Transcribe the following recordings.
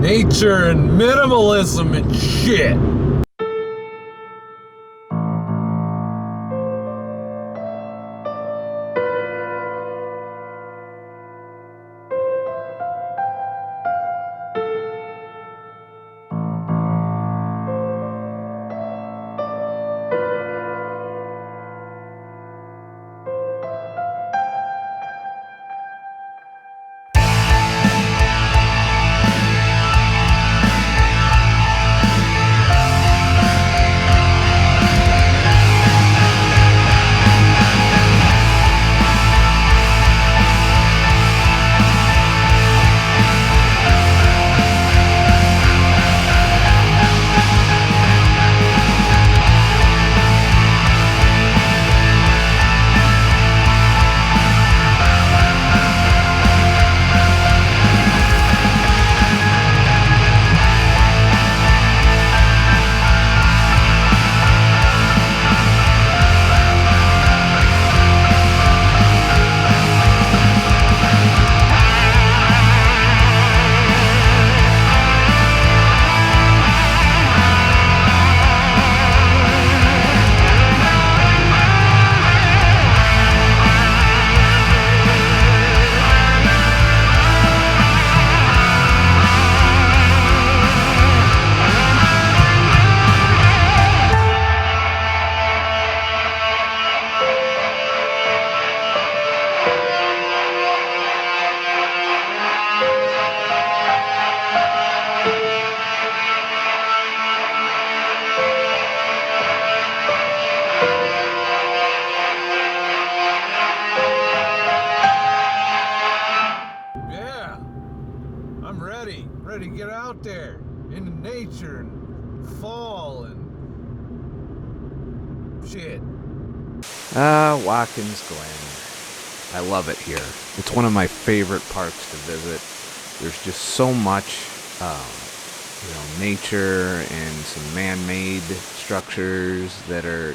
nature and minimalism and shit. Ready to get out there into nature and fall and shit. Watkins Glen. I love it here. It's one of my favorite parks to visit. There's just so much, nature and some man-made structures that are,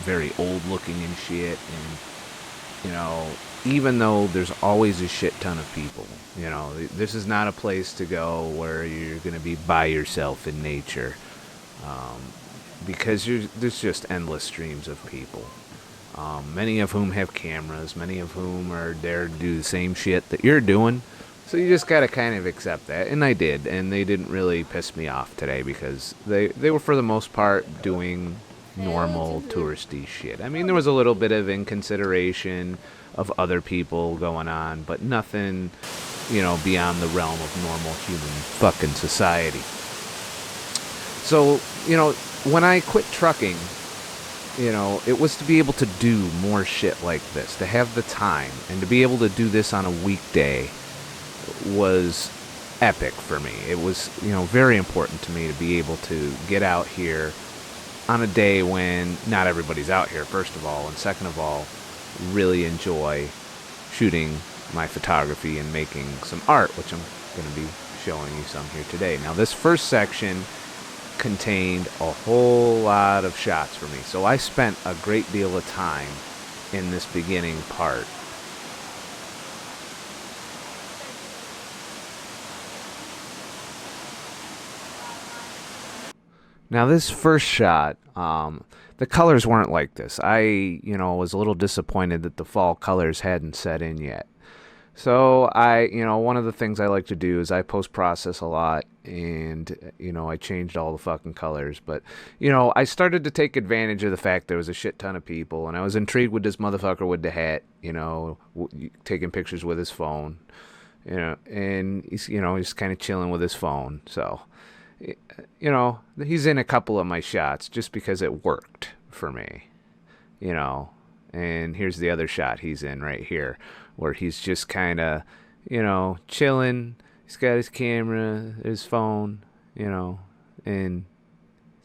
very old-looking and shit. And, even though there's always a shit ton of people, this is not a place to go where you're going to be by yourself in nature, because there's just endless streams of people, many of whom have cameras, many of whom are there to do the same shit that you're doing, so you just got to kind of accept that, and I did, and they didn't really piss me off today because they were for the most part doing normal touristy shit. I mean, there was a little bit of inconsideration of other people going on, but nothing, beyond the realm of normal human fucking society. So, when I quit trucking, it was to be able to do more shit like this, to have the time, and to be able to do this on a weekday was epic for me. It was, very important to me to be able to get out here on a day when not everybody's out here, first of all, and second of all, really enjoy shooting my photography and making some art, which I'm going to be showing you some here today. Now, this first section contained a whole lot of shots for me, so I spent a great deal of time in this beginning part. Now, this first shot, the colors weren't like this. I, was a little disappointed that the fall colors hadn't set in yet. So one of the things I like to do is I post-process a lot, and, I changed all the fucking colors. But, I started to take advantage of the fact there was a shit ton of people, and I was intrigued with this motherfucker with the hat, taking pictures with his phone, and he's, he's kind of chilling with his phone, so... he's in a couple of my shots just because it worked for me, and here's the other shot he's in right here where he's just kind of, chilling. He's got his camera, his phone, and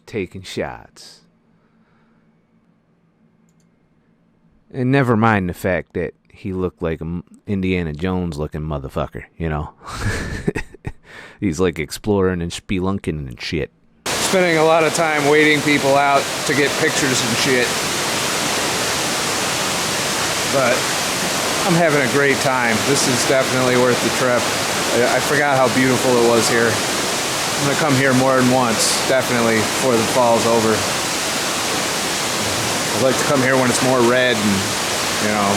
taking shots. And never mind the fact that he looked like an Indiana Jones looking motherfucker, He's like exploring and spelunking and shit. Spending a lot of time waiting people out to get pictures and shit. But I'm having a great time. This is definitely worth the trip. I forgot how beautiful it was here. I'm gonna come here more than once, definitely, before the fall's over. I'd like to come here when it's more red and, you know,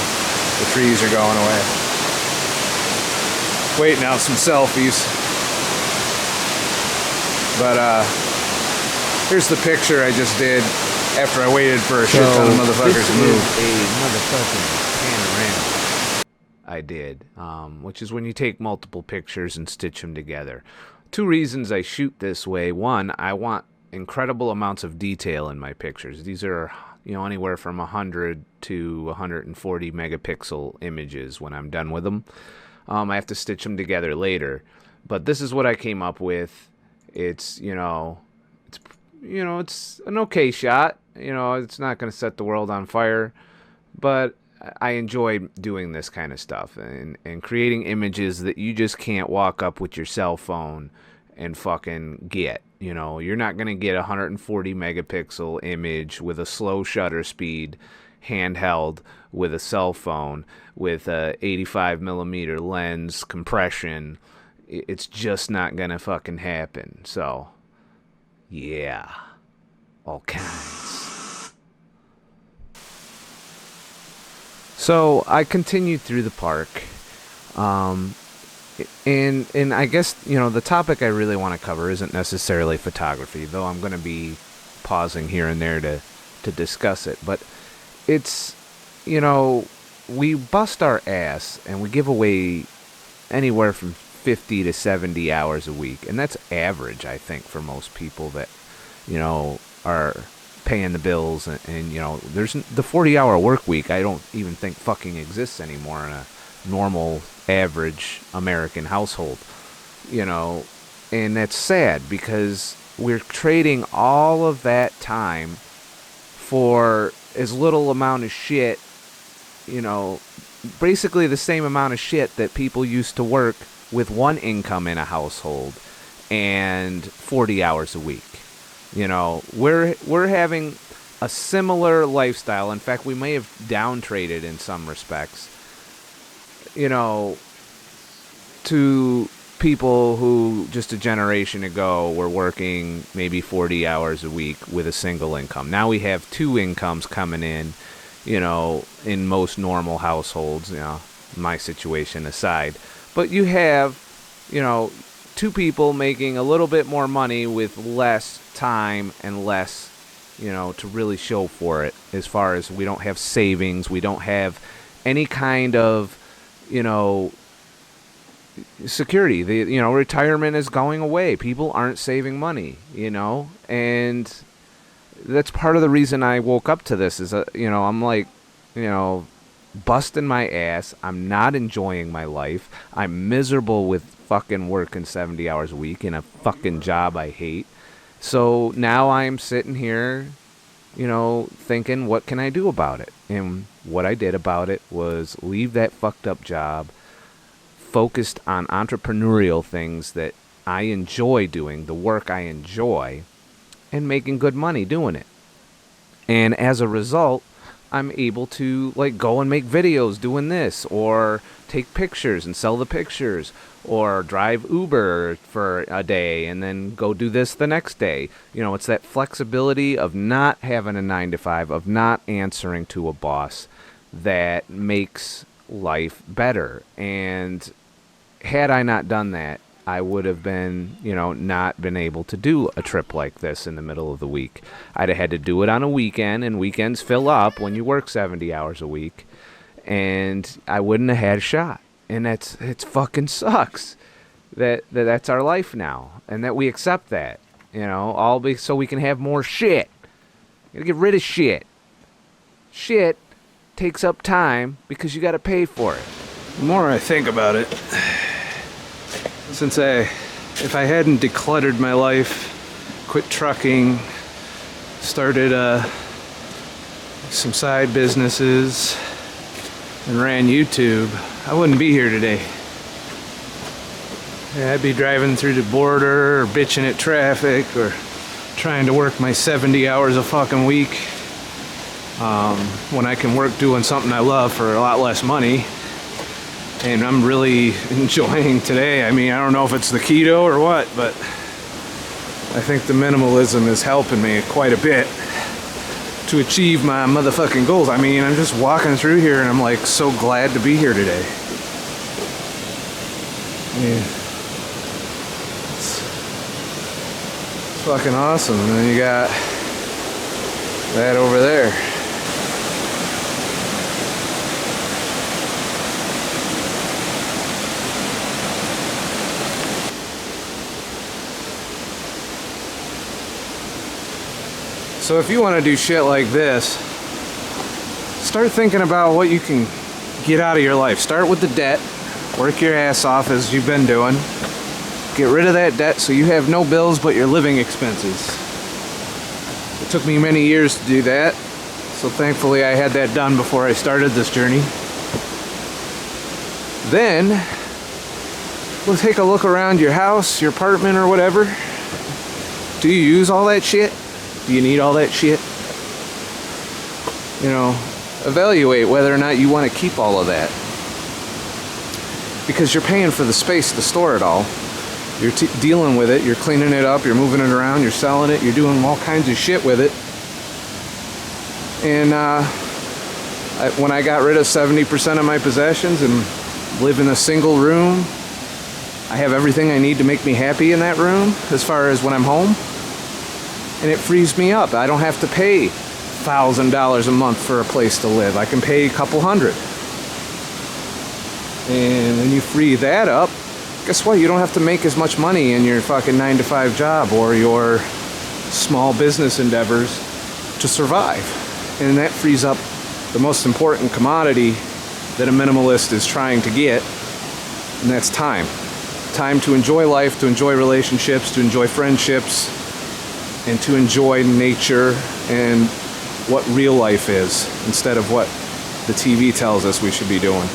the trees are going away. Waiting out some selfies. But here's the picture I just did after I waited for a shit ton of motherfuckers to move. This is a motherfucking panorama. I did, which is when you take multiple pictures and stitch them together. Two reasons I shoot this way. One, I want incredible amounts of detail in my pictures. These are, you know, anywhere from 100 to 140 megapixel images when I'm done with them. I have to stitch them together later, but this is what I came up with. It's an okay shot. You know, it's not going to set the world on fire, but I enjoy doing this kind of stuff and creating images that you just can't walk up with your cell phone and fucking get. You know, you're not going to get a 140 megapixel image with a slow shutter speed, handheld, with a cell phone, with a 85 millimeter lens compression. It's just not going to fucking happen. So, yeah, all kinds. So I continued through the park, and I guess, you know, the topic I really want to cover isn't necessarily photography, though I'm going to be pausing here and there to discuss it. But it's, you know, we bust our ass and we give away anywhere from 50 to 70 hours a week, and that's average, I think, for most people that, you know, are paying the bills, and you know, there's the 40-hour work week. I don't even think fucking exists anymore in a normal average American household, you know, and that's sad because we're trading all of that time for as little amount of shit, you know, basically the same amount of shit that people used to work with one income in a household and 40 hours a week. You know, we're having a similar lifestyle. In fact, we may have downtraded in some respects, you know, to people who just a generation ago were working maybe 40 hours a week with a single income. Now we have two incomes coming in, you know, in most normal households, you know, my situation aside. But you have, you know, two people making a little bit more money with less time and less, you know, to really show for it, as far as we don't have savings, we don't have any kind of, you know, security. You know, retirement is going away. People aren't saving money, you know, and that's part of the reason I woke up to this is, you know, I'm like, you know, busting my ass. I'm not enjoying my life. I'm miserable with fucking working 70 hours a week in a fucking job I hate. So now I'm sitting here, you know, thinking, what can I do about it? And what I did about it was leave that fucked up job, focused on entrepreneurial things that I enjoy doing, the work I enjoy, and making good money doing it. And as a result, I'm able to, like, go and make videos doing this, or take pictures and sell the pictures, or drive Uber for a day and then go do this the next day. You know, it's that flexibility of not having a 9-to-5, of not answering to a boss, that makes life better. And had I not done that, I would have been, you know, not been able to do a trip like this in the middle of the week. I'd have had to do it on a weekend, and weekends fill up when you work 70 hours a week, and I wouldn't have had a shot. And it's fucking sucks that's our life now, and that we accept that, you know, all so we can have more shit. You gotta get rid of shit. Shit takes up time because you gotta pay for it. The more I think about it, if I hadn't decluttered my life, quit trucking, started some side businesses, and ran YouTube, I wouldn't be here today. Yeah, I'd be driving through the border, or bitching at traffic, or trying to work my 70 hours a fucking week, when I can work doing something I love for a lot less money. And I'm really enjoying today. I mean, I don't know if it's the keto or what, but I think the minimalism is helping me quite a bit to achieve my motherfucking goals. I mean, I'm just walking through here and I'm like so glad to be here today. Yeah. It's fucking awesome. And then you got that over there. So if you want to do shit like this, start thinking about what you can get out of your life. Start with the debt. Work your ass off as you've been doing. Get rid of that debt so you have no bills but your living expenses. It took me many years to do that. So thankfully I had that done before I started this journey. Then, we'll take a look around your house, your apartment, or whatever. Do you use all that shit? Do you need all that shit? You know, evaluate whether or not you want to keep all of that. Because you're paying for the space to store it all. You're dealing with it, you're cleaning it up, you're moving it around, you're selling it, you're doing all kinds of shit with it. And when I got rid of 70% of my possessions and live in a single room, I have everything I need to make me happy in that room as far as when I'm home. And it frees me up. I don't have to pay $1,000 a month for a place to live. I can pay a couple hundred. And when you free that up, guess what? You don't have to make as much money in your fucking 9-to-5 job or your small business endeavors to survive. And that frees up the most important commodity that a minimalist is trying to get, and that's time. Time to enjoy life, to enjoy relationships, to enjoy friendships, and to enjoy nature and what real life is instead of what the TV tells us we should be doing.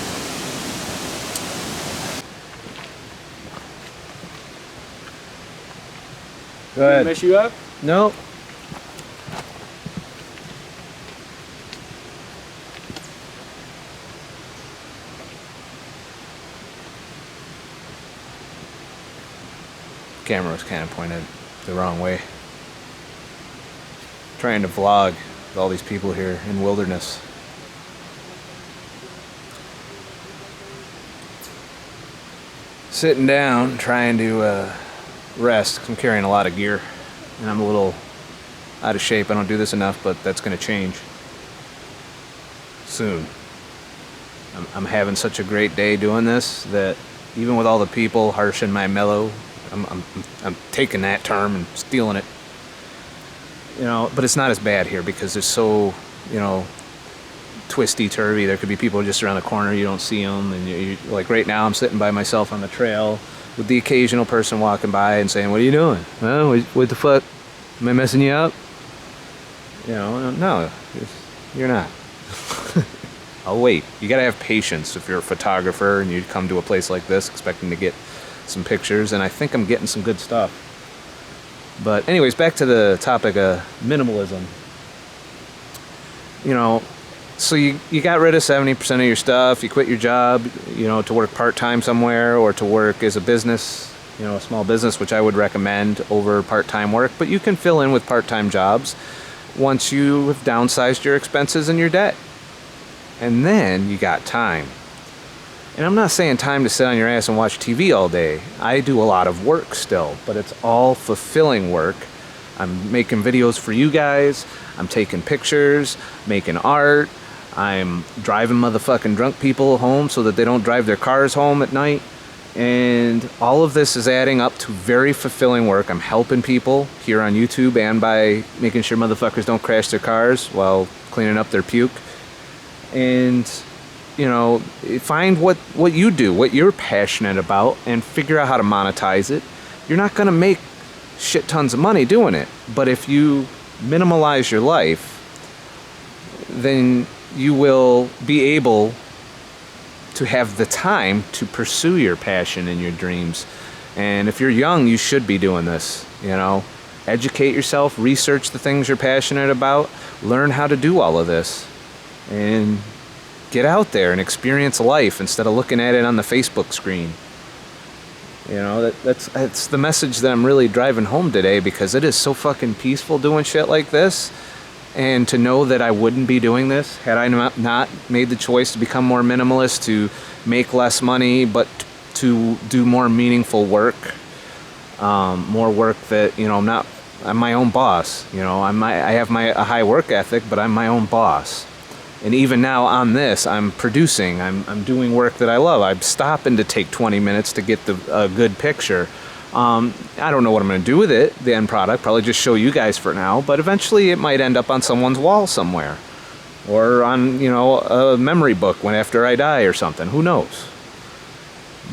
Go ahead. Mess you up? No. Camera was kind of pointed the wrong way. Trying to vlog with all these people here in wilderness. Sitting down, trying to rest. 'Cause I'm carrying a lot of gear, and I'm a little out of shape. I don't do this enough, but that's going to change soon. I'm having such a great day doing this that even with all the people harshing my mellow, I'm taking that term and stealing it. You know, but it's not as bad here because it's so, you know, twisty-turvy. There could be people just around the corner, you don't see them, and you like right now I'm sitting by myself on the trail with the occasional person walking by and saying, "What are you doing? Huh? What the fuck? Am I messing you up?" You know, no, you're not. I'll wait. You gotta have patience if you're a photographer and you come to a place like this expecting to get some pictures, and I think I'm getting some good stuff. But anyways, back to the topic of minimalism. You know, so you got rid of 70% of your stuff, you quit your job, you know, to work part-time somewhere or to work as a business, you know, a small business, which I would recommend over part-time work, but you can fill in with part-time jobs once you have downsized your expenses and your debt. And then you got time. And I'm not saying time to sit on your ass and watch TV all day. I do a lot of work still, but it's all fulfilling work. I'm making videos for you guys. I'm taking pictures, making art. I'm driving motherfucking drunk people home so that they don't drive their cars home at night. And all of this is adding up to very fulfilling work. I'm helping people here on YouTube and by making sure motherfuckers don't crash their cars while cleaning up their puke. And you know, find what you do, what you're passionate about, and figure out how to monetize it. You're not gonna make shit tons of money doing it, but if you minimalize your life, then you will be able to have the time to pursue your passion and your dreams. And if you're young, you should be doing this, you know. Educate yourself, research the things you're passionate about, learn how to do all of this. And get out there and experience life instead of looking at it on the Facebook screen. You know, that's the message that I'm really driving home today, because it is so fucking peaceful doing shit like this. And to know that I wouldn't be doing this had I not made the choice to become more minimalist, to make less money, but to do more meaningful work. More work that, you know, I'm my own boss. You know, I have a high work ethic, but I'm my own boss. And even now on this, I'm producing, I'm doing work that I love. I'm stopping to take 20 minutes to get a good picture. I don't know what I'm going to do with it, the end product, probably just show you guys for now, but eventually it might end up on someone's wall somewhere. Or on, you know, a memory book after I die or something, who knows.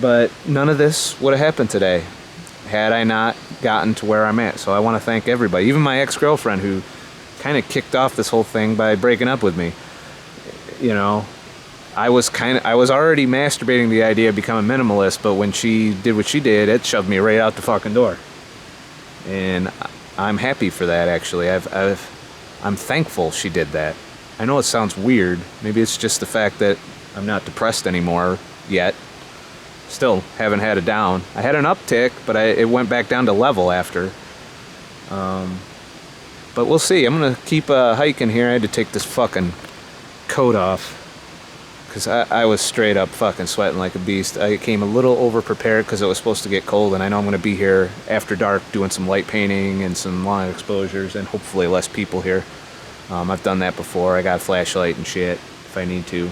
But none of this would have happened today had I not gotten to where I'm at. So I want to thank everybody, even my ex-girlfriend, who kind of kicked off this whole thing by breaking up with me. You know, I was already masturbating the idea of becoming a minimalist, but when she did what she did, it shoved me right out the fucking door. And I'm happy for that, actually. I'm thankful she did that. I know it sounds weird. Maybe it's just the fact that I'm not depressed anymore yet. Still haven't had a down. I had an uptick, but it went back down to level after. But we'll see. I'm going to keep hiking here. I had to take this fucking coat off, because I was straight up fucking sweating like a beast. I came a little over prepared because it was supposed to get cold, and I know I'm going to be here after dark doing some light painting and some long exposures, and hopefully less people here. I've done that before. I got a flashlight and shit if I need to.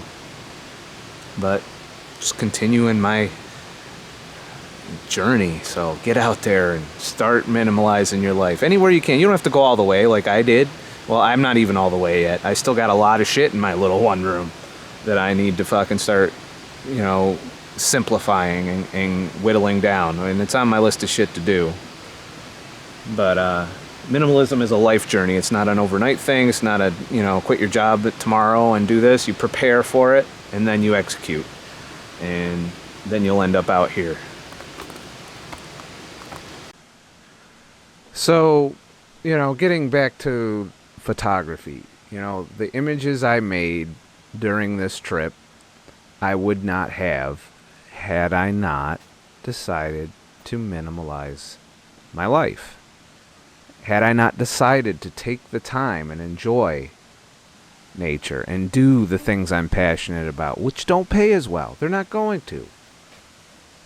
But just continuing my journey. So get out there and start minimalizing your life anywhere you can. You don't have to go all the way like I did. Well, I'm not even all the way yet. I still got a lot of shit in my little one room that I need to fucking start, you know, simplifying and whittling down. I mean, it's on my list of shit to do. But minimalism is a life journey. It's not an overnight thing. It's not a, you know, quit your job tomorrow and do this. You prepare for it, and then you execute. And then you'll end up out here. So, you know, getting back to photography, you know, the images I made during this trip, I would not have had I not decided to minimalize my life. Had I not decided to take the time and enjoy nature and do the things I'm passionate about, which don't pay as well. They're not going to.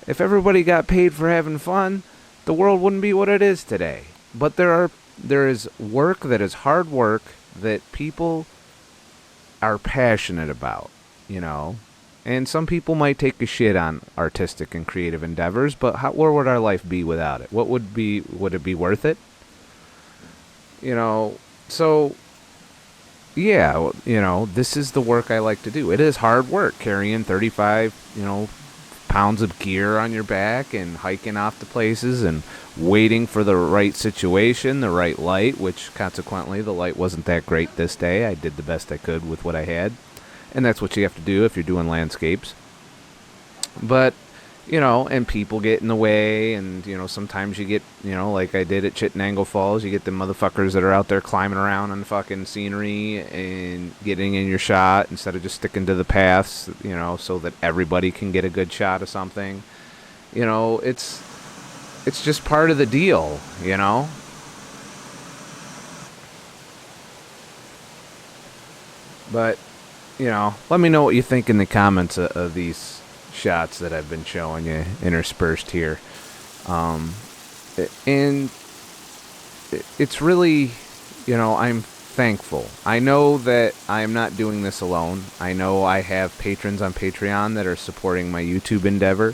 If everybody got paid for having fun, the world wouldn't be what it is today. But there is work that is hard work that people are passionate about, you know. And some people might take a shit on artistic and creative endeavors, but where would our life be without it? Would it be worth it? You know, so yeah, you know, this is the work I like to do. It is hard work carrying 35, you know, pounds of gear on your back and hiking off to places and waiting for the right situation, the right light, which consequently the light wasn't that great this day. I did the best I could with what I had. And that's what you have to do if you're doing landscapes. But, you know, and people get in the way, and, you know, sometimes you get, you know, like I did at Chittenango Falls, you get the motherfuckers that are out there climbing around on fucking scenery and getting in your shot instead of just sticking to the paths, you know, so that everybody can get a good shot of something. You know, it's just part of the deal, you know? But, you know, let me know what you think in the comments of these shots that I've been showing you interspersed here. And it's really, you know, I'm thankful. I know that I'm not doing this alone. I know I have patrons on Patreon that are supporting my YouTube endeavor.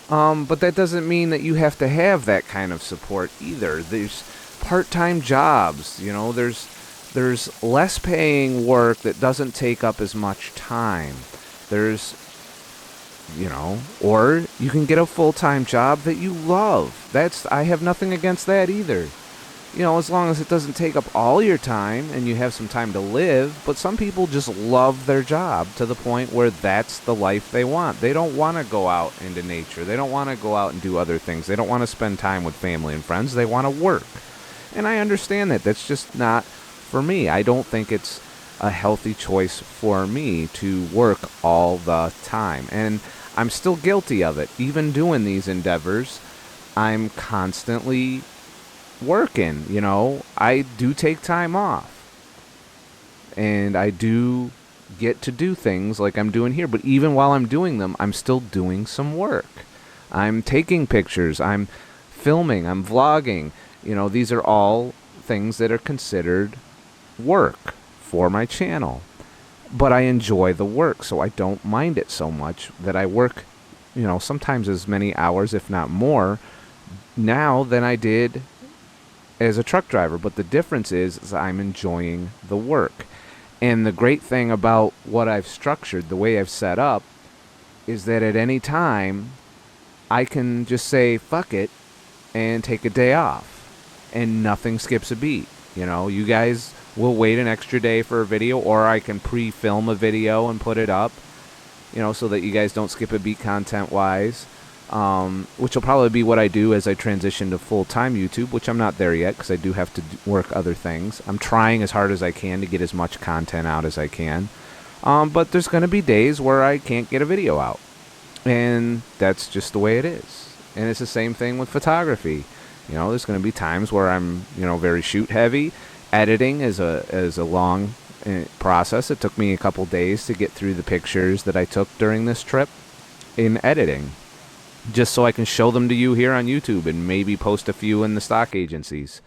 But that doesn't mean that you have to have that kind of support either. There's part-time jobs, you know, there's less paying work that doesn't take up as much time. There's, you know, or you can get a full-time job that you love. I have nothing against that either. You know, as long as it doesn't take up all your time and you have some time to live. But some people just love their job to the point where that's the life they want. They don't want to go out into nature. They don't want to go out and do other things. They don't want to spend time with family and friends. They want to work. And I understand that. That's just not for me. I don't think it's a healthy choice for me to work all the time. And I'm still guilty of it. Even doing these endeavors, I'm constantly working, you know. I do take time off. And I do get to do things like I'm doing here. But even while I'm doing them, I'm still doing some work. I'm taking pictures. I'm filming. I'm vlogging. You know, these are all things that are considered work for my channel. But I enjoy the work, so I don't mind it so much that I work, you know, sometimes as many hours, if not more, now than I did as a truck driver. But the difference is I'm enjoying the work. And the great thing about what I've structured, the way I've set up, is that at any time, I can just say, fuck it, and take a day off. And nothing skips a beat. You know, you guys will wait an extra day for a video, or I can pre-film a video and put it up, you know, so that you guys don't skip a beat content-wise. Which will probably be what I do as I transition to full-time YouTube, which I'm not there yet because I do have to work other things. I'm trying as hard as I can to get as much content out as I can. But there's going to be days where I can't get a video out. And that's just the way it is. And it's the same thing with photography. You know, there's going to be times where I'm, you know, very shoot-heavy. Editing is a long process. It took me a couple days to get through the pictures that I took during this trip in editing, just so I can show them to you here on YouTube and maybe post a few in the stock agencies.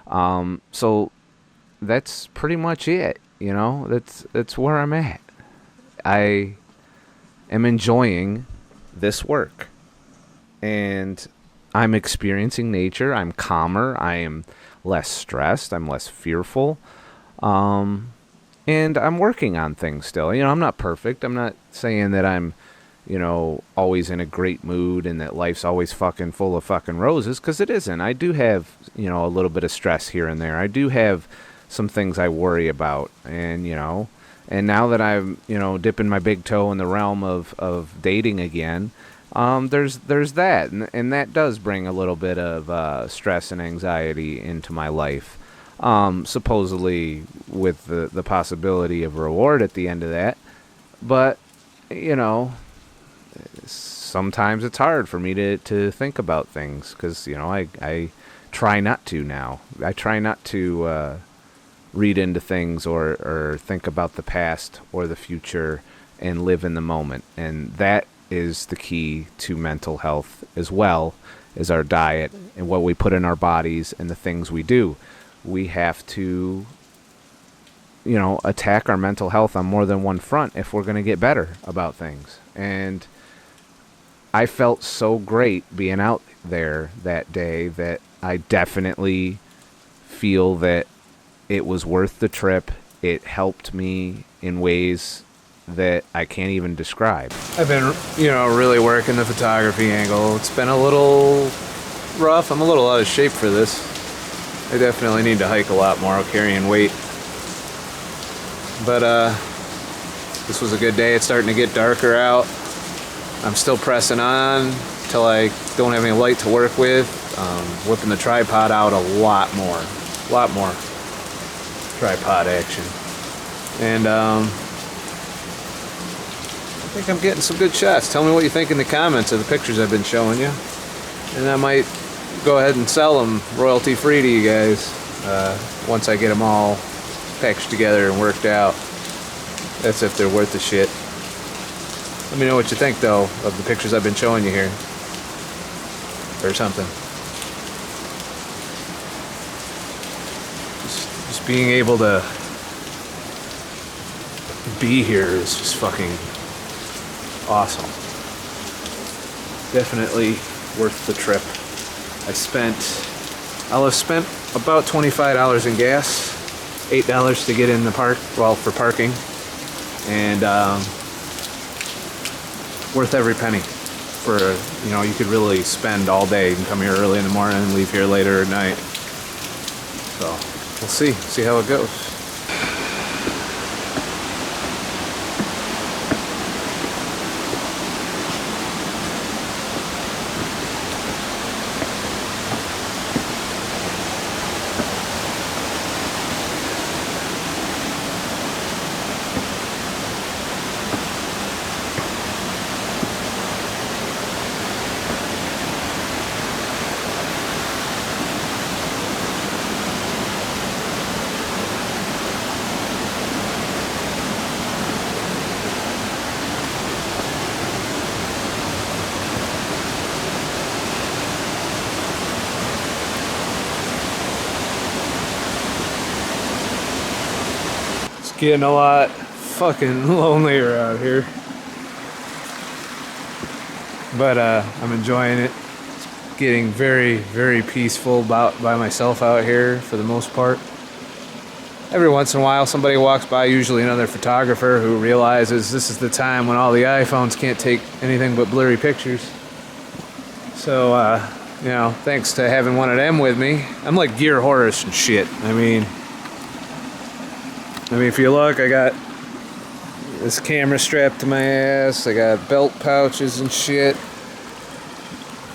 So that's pretty much it. You know, that's where I'm at. I am enjoying this work, and I'm experiencing nature. I'm calmer. I am less stressed. I'm less fearful. And I'm working on things still. You know, I'm not perfect. I'm not saying that I'm, you know, always in a great mood and that life's always fucking full of fucking roses, because it isn't. I do have, you know, a little bit of stress here and there. I do have some things I worry about, and, you know, and now that I'm, you know, dipping my big toe in the realm of dating again, there's that, and that does bring a little bit of stress and anxiety into my life, supposedly with the possibility of reward at the end of that. But, you know, sometimes it's hard for me to think about things because, you know, I try not to now. I try not to read into things or think about the past or the future and live in the moment. And that is the key to mental health, as well as our diet and what we put in our bodies and the things we do. We have to, you know, attack our mental health on more than one front if we're going to get better about things. And I felt so great being out there that day that I definitely feel that it was worth the trip. It helped me in ways that I can't even describe. I've been, you know, really working the photography angle. It's been a little rough. I'm a little out of shape for this. I definitely need to hike a lot more carrying weight. But this was a good day. It's starting to get darker out. I'm still pressing on till I don't have any light to work with. Whipping the tripod out a lot more tripod action. And I think I'm getting some good shots. Tell me what you think in the comments of the pictures I've been showing you, and I might go ahead and sell them royalty free to you guys once I get them all packaged together and worked out. That's if they're worth the shit. Let me know what you think, though, of the pictures I've been showing you here. Or something. Just being able to be here is just fucking awesome. Definitely worth the trip. I'll have spent about $25 in gas, $8 to get in the park, well, for parking, and worth every penny. For, you know, you could really spend all day. You can come here early in the morning and leave here later at night. So we'll see how it goes. getting a lot fucking lonelier out here. But I'm enjoying it. It's getting very, very peaceful by myself out here for the most part. Every once in a while somebody walks by, usually another photographer who realizes this is the time when all the iPhones can't take anything but blurry pictures. So, you know, thanks to having one of them with me. I'm like Gear Horace and shit. I mean, if you look, I got this camera strapped to my ass. I got belt pouches and shit.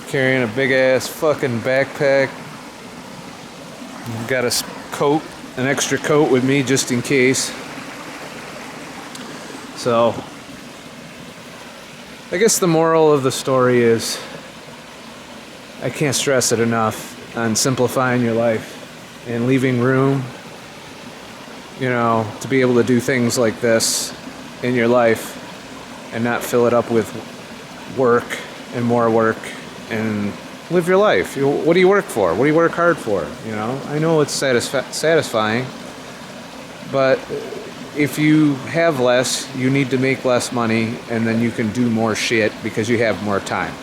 Carrying a big ass fucking backpack. Got a coat, an extra coat with me just in case. So, I guess the moral of the story is I can't stress it enough on simplifying your life and leaving room, you know, to be able to do things like this in your life and not fill it up with work and more work and live your life. What do you work for? What do you work hard for? You know, I know it's satisfying, but if you have less, you need to make less money, and then you can do more shit because you have more time.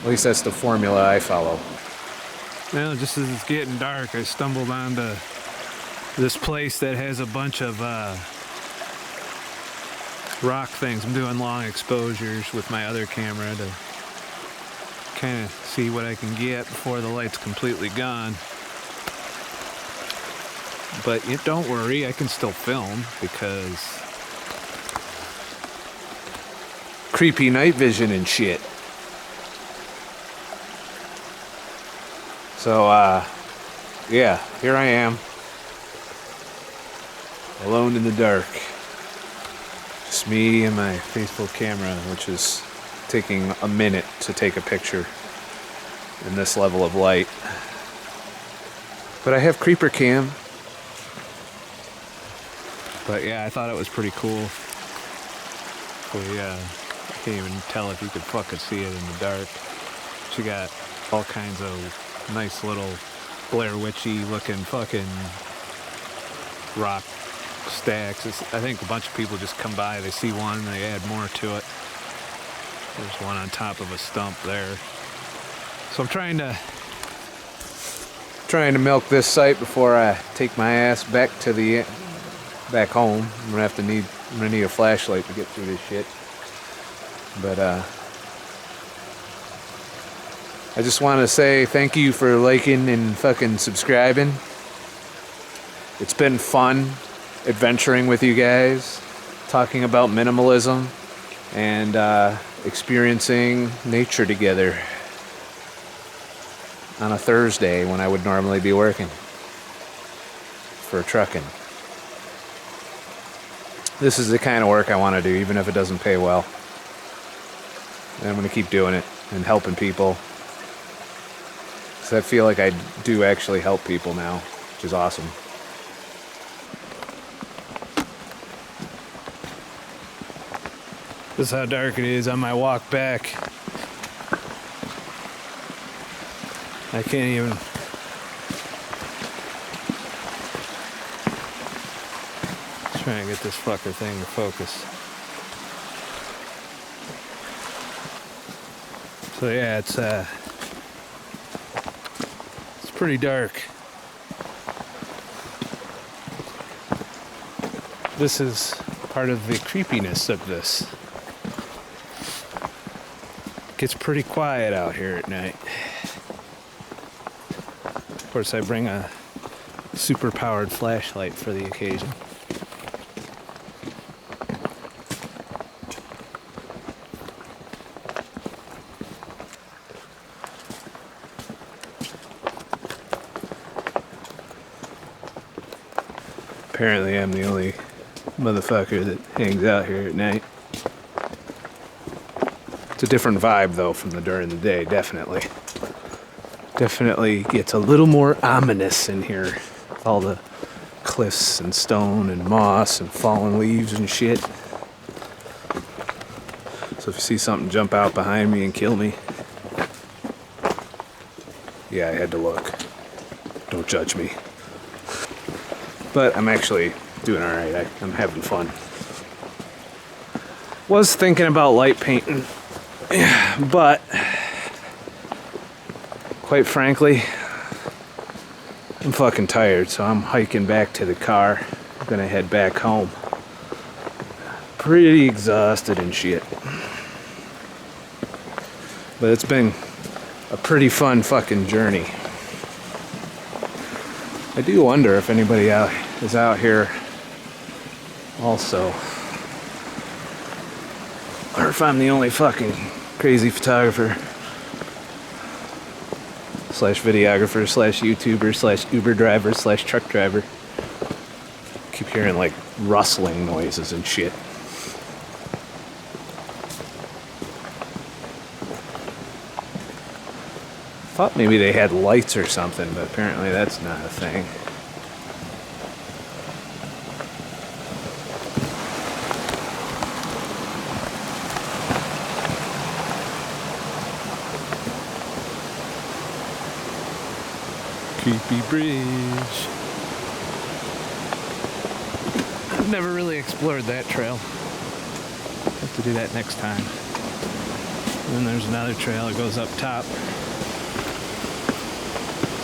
At least that's the formula I follow. Well, just as it's getting dark, I stumbled onto this place that has a bunch of rock things. I'm doing long exposures with my other camera to kind of see what I can get before the light's completely gone. But don't worry, I can still film because Creepy night vision and shit. So, yeah, here I am. Alone in the dark. Just me and my faithful camera, which is taking a minute to take a picture in this level of light. But I have creeper cam. But yeah, I thought it was pretty cool. I can't even tell if you could fucking see it in the dark. She got all kinds of nice little Blair Witchy looking fucking rock stacks. I think a bunch of people just come by, they see one, and they add more to it. There's one on top of a stump there. So I'm trying to milk this site before I take my ass back home. I'm gonna need a flashlight to get through this shit. But I just want to say thank you for liking and fucking subscribing. It's been fun adventuring with you guys, talking about minimalism and experiencing nature together on a Thursday when I would normally be working for trucking. This is the kind of work I want to do, even if it doesn't pay well. And I'm going to keep doing it and helping people. Because I feel like I do actually help people now, which is awesome. This is how dark it is on my walk back. I can't even... Try and get this fucker thing to focus. So yeah, it's pretty dark. This is part of the creepiness of this. It gets pretty quiet out here at night. Of course, I bring a super powered flashlight for the occasion. Apparently I'm the only motherfucker that hangs out here at night. It's a different vibe though from during the day, definitely. Definitely gets a little more ominous in here. With all the cliffs and stone and moss and fallen leaves and shit. So if you see something jump out behind me and kill me, yeah, I had to look. Don't judge me. but I'm actually doing all right. I'm having fun. Was thinking about light painting, but quite frankly, I'm fucking tired, so I'm hiking back to the car. I'm gonna head back home. Pretty exhausted and shit. But it's been a pretty fun fucking journey. I do wonder if anybody is out here also. Or if I'm the only fucking crazy photographer slash videographer slash YouTuber slash Uber driver slash truck driver. Keep hearing like rustling noises and shit. Thought maybe they had lights or something, but apparently that's not a thing. Creepy bridge. I've never really explored that trail. Have to do that next time. And then there's another trail that goes up top.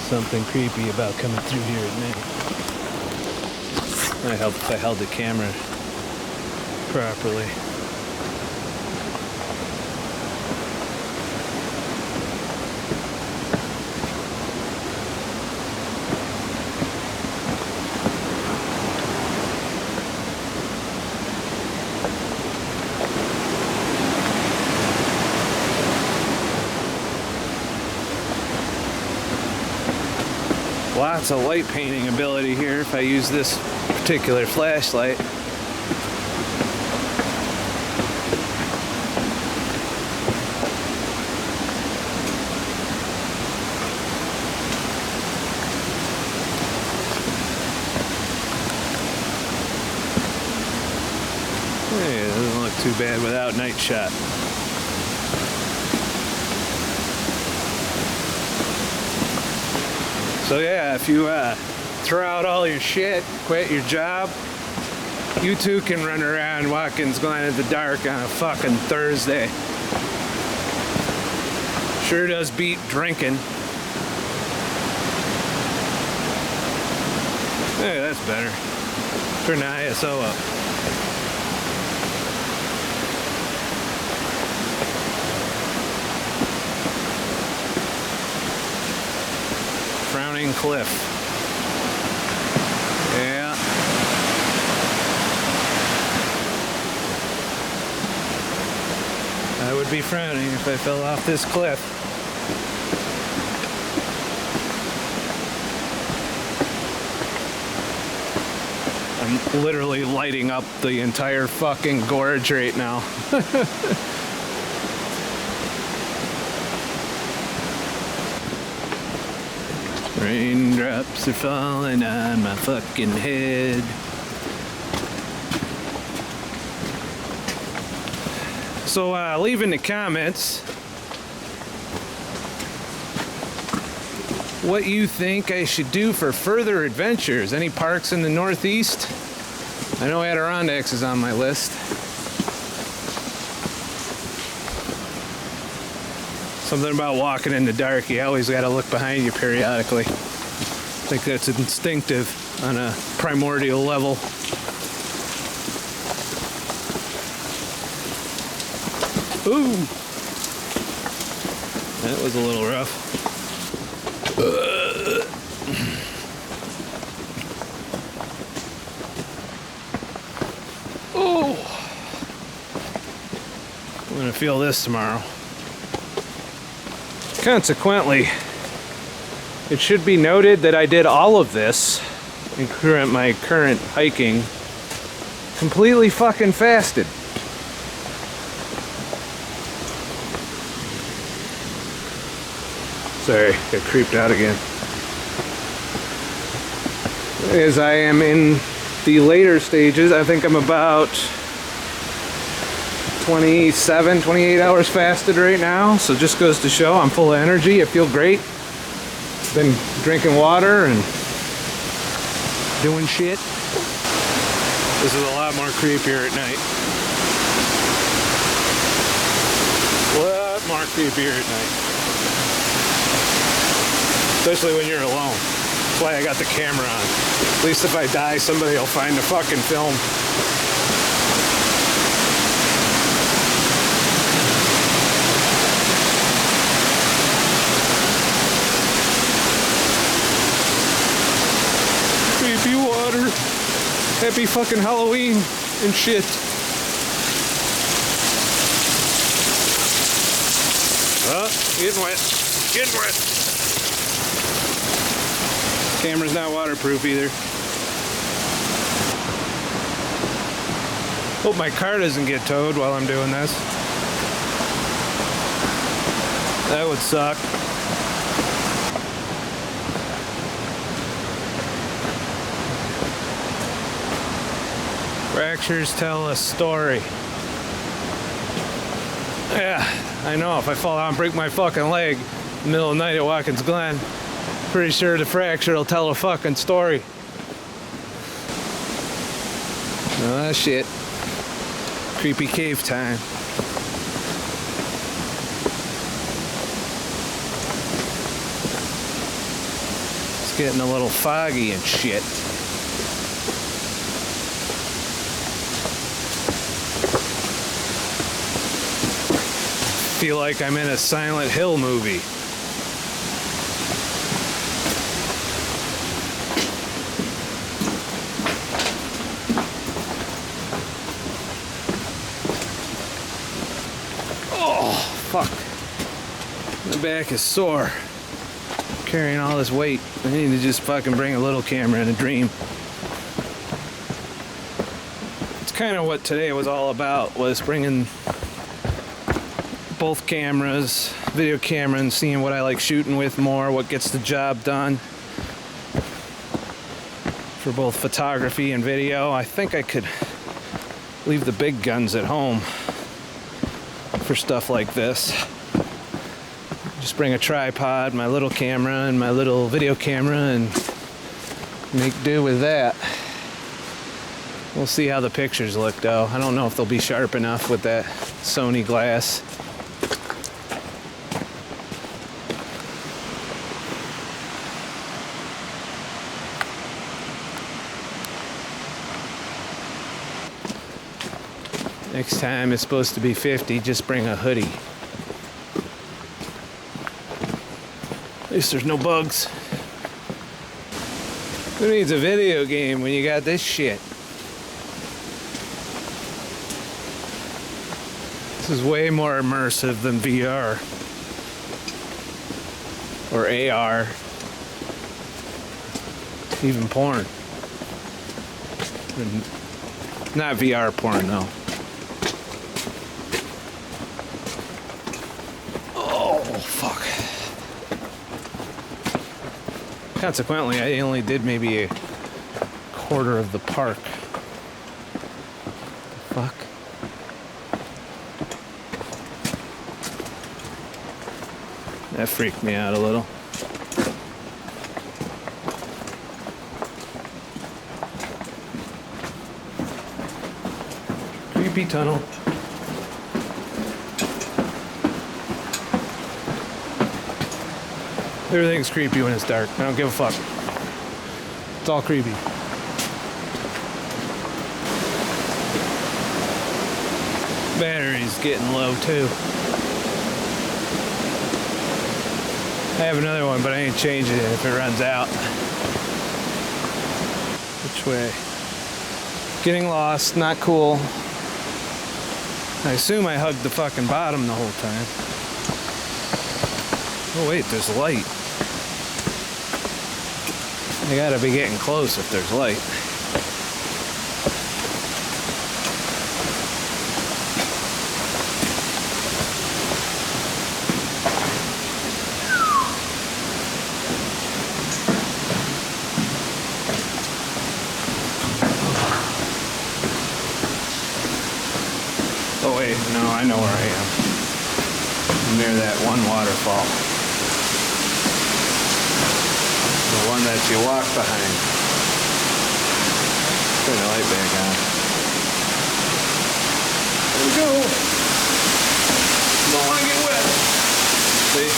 Something creepy about coming through here at night. I hope if I held the camera properly. Lots of light painting ability here if I use this particular flashlight. Hey, it doesn't look too bad without night shot. So yeah, if you throw out all your shit, quit your job, you too can run around Watkins Glen in the dark on a fucking Thursday. Sure does beat drinking. Hey, that's better. Turn the ISO up. Frowning cliff. Yeah. I would be frowning if I fell off this cliff. I'm literally lighting up the entire fucking gorge right now. Raindrops are falling on my fucking head. So leave in the comments what you think I should do for further adventures. Any parks in the Northeast? I know Adirondacks is on my list. Something about walking in the dark, you always gotta look behind you periodically. I think that's instinctive on a primordial level. Ooh! That was a little rough. Oh! I'm gonna feel this tomorrow. Consequently, it should be noted that I did all of this in my current hiking completely fucking fasted. Sorry, got creeped out again. As I am in the later stages, I think I'm about 27, 28 hours fasted right now, so just goes to show I'm full of energy. I feel great. Been drinking water and doing shit. This is a lot more creepier at night. A lot more creepier at night. Especially when you're alone. That's why I got the camera on. At least if I die, somebody will find the fucking film. Creepy water. Happy fucking Halloween and shit. Oh, getting wet. Getting wet. Camera's not waterproof either. Hope my car doesn't get towed while I'm doing this. That would suck. Fractures tell a story. Yeah, I know. If I fall out and break my fucking leg in the middle of the night at Watkins Glen, pretty sure the fracture will tell a fucking story. Oh shit. Creepy cave time. It's getting a little foggy and shit. Feel like I'm in a Silent Hill movie. Oh, fuck. My back is sore. Carrying all this weight. I need to just fucking bring a little camera in a dream. It's kind of what today was all about, was bringing both cameras, video camera, and seeing what I like shooting with more, what gets the job done for both photography and video. I think I could leave the big guns at home for stuff like this. Just bring a tripod, my little camera, and my little video camera, and make do with that. We'll see how the pictures look though. I don't know if they'll be sharp enough with that Sony glass. Next time it's supposed to be 50, just bring a hoodie. At least there's no bugs. Who needs a video game when you got this shit? This is way more immersive than VR. Or AR. Even porn. Not VR porn though. Fuck. Consequently, I only did maybe a quarter of the park. Fuck. That freaked me out a little. Creepy tunnel. Everything's creepy when it's dark. I don't give a fuck. It's all creepy. Battery's getting low too. I have another one, but I ain't changing it if it runs out. Which way? Getting lost, not cool. I assume I hugged the fucking bottom the whole time. Oh wait, there's light. I gotta be getting close if there's light. Oh wait, no, I know where I am. I'm near that one waterfall. The one that you walk behind. Turn the light back on. There we go. Don't want to get wet. See?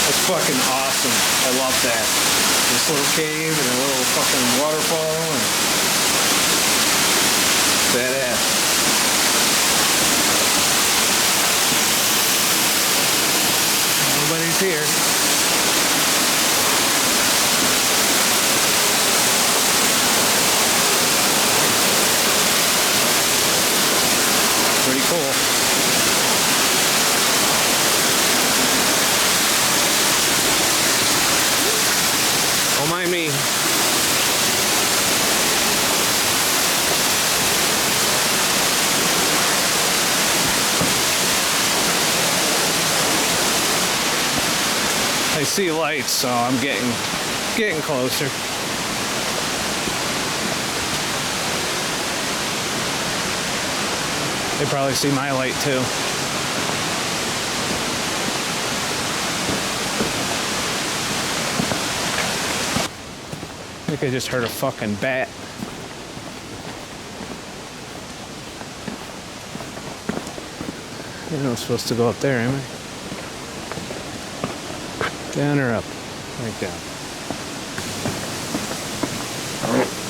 That's fucking awesome. I love that. This little cave and a little fucking waterfall and badass. Nobody's here. Pretty cool. Don't mind me. I see lights, so I'm getting closer. They probably see my light too. I think I just heard a fucking bat. I know I'm supposed to go up there, am I? Down or up? Right down.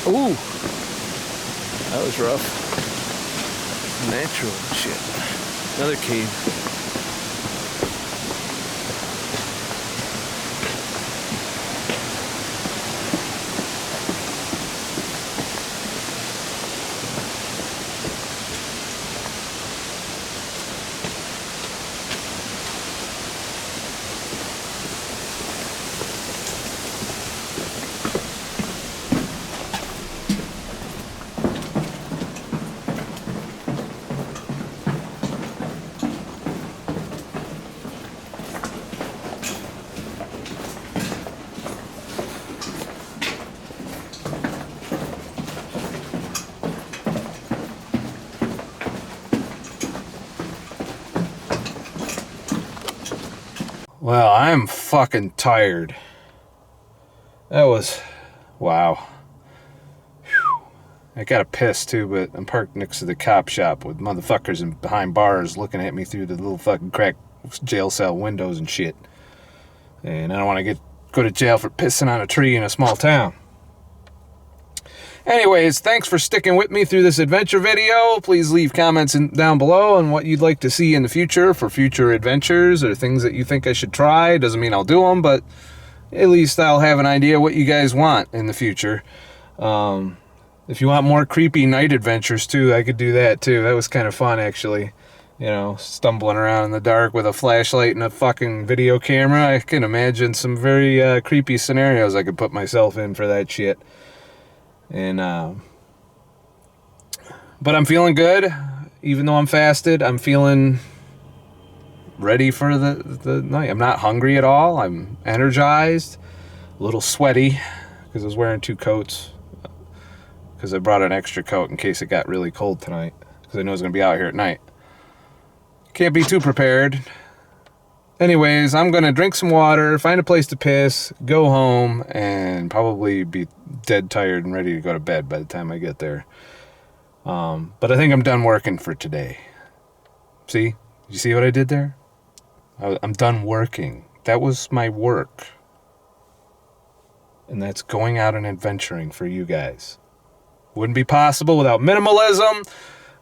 Ooh! That was rough. Natural shit. Another cave. Well, I'm fucking tired. That was, wow. Whew. I got a piss too, but I'm parked next to the cop shop with motherfuckers behind bars looking at me through the little fucking cracked jail cell windows and shit. And I don't want to go to jail for pissing on a tree in a small town. Anyways, thanks for sticking with me through this adventure video. Please leave comments down below on what you'd like to see in the future for future adventures or things that you think I should try. Doesn't mean I'll do them, but at least I'll have an idea what you guys want in the future. If you want more creepy night adventures too, I could do that too. That was kind of fun, actually. You know, stumbling around in the dark with a flashlight and a fucking video camera. I can imagine some very creepy scenarios I could put myself in for that shit. And but I'm feeling good. Even though I'm fasted, I'm feeling ready for the night. I'm not hungry at all. I'm energized, a little sweaty because I was wearing 2 coats, because I brought an extra coat in case it got really cold tonight, because I know I was going to be out here at night. Can't be too prepared. Anyways, I'm going to drink some water, find a place to piss, go home, and probably be dead tired and ready to go to bed by the time I get there. But I think I'm done working for today. See? You see what I did there? I'm done working. That was my work. And that's going out and adventuring for you guys. Wouldn't be possible without minimalism,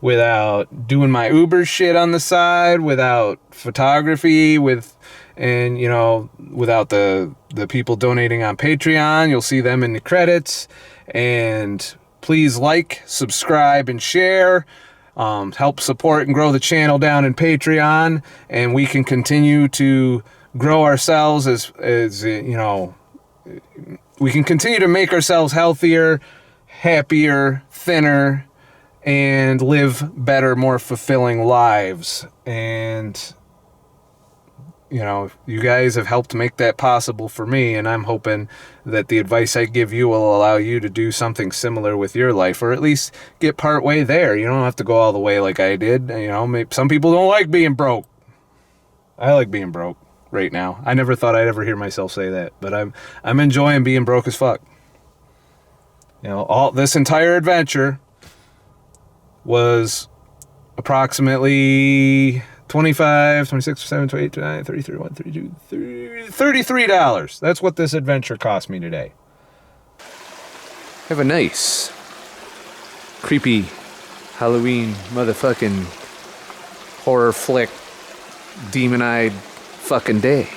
without doing my Uber shit on the side, without photography, and you know, without the people donating on Patreon. You'll see them in the credits. And please like, subscribe, and share. Help support and grow the channel down in Patreon, and we can continue to grow ourselves as you know, we can continue to make ourselves healthier, happier, thinner, and live better, more fulfilling lives. And you know, you guys have helped make that possible for me, and I'm hoping that the advice I give you will allow you to do something similar with your life, or at least get part way there. You don't have to go all the way like I did. You know, maybe some people don't like being broke. I like being broke right now. I never thought I'd ever hear myself say that, but I'm enjoying being broke as fuck. You know, all this entire adventure was approximately 25, 26, 27, 28, 29, 30, 31, 32, $33. That's what this adventure cost me today. Have a nice, creepy Halloween motherfucking horror flick, demon-eyed fucking day.